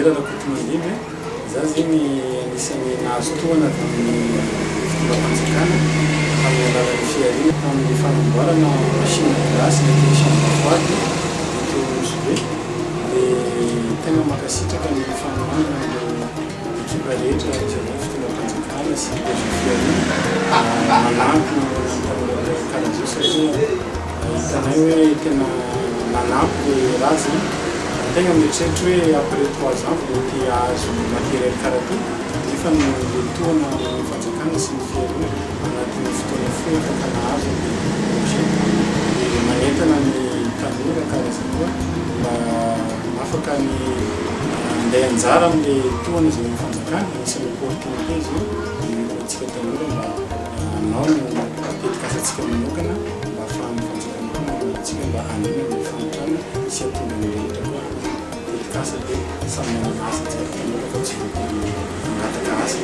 manjera raha koty mandimy za zegny anisany nahazo toana amin'ny fitondram-panjakana amin'ny alalan'ny fiarina amin'ny fanamboarana machine glasy mety chambre-froide eto Nosy Be dia tegna mankasitraka ny fanomanana ekipa rehetra izay fitondram-panjakana sy fiarina manampy amin'ny karaha zao satria hitanay hoe tena manampy raha zany tegna mieritreritra hoe après 3 ans mety azo matériel karaha ty nefa ny toana amin'ny fanjakana sy ny fiarina anatin'ny fotoana fohy afaka nahazo projet dia manentana ny tanora karaha zay koa mba afaka ny andeha anjara amin'ilay toana izay amin'ny fanjakana anisany opportunité izy io antsika tanora mba anao no tetika asantsika manokana mba ahafahan'ny fanjakana antsika mba hanina amin'ny famotrana sy atonga ny rehetra koa tetika asa dia samy manana asa tsika tanora fa tsy voatery mangataka asa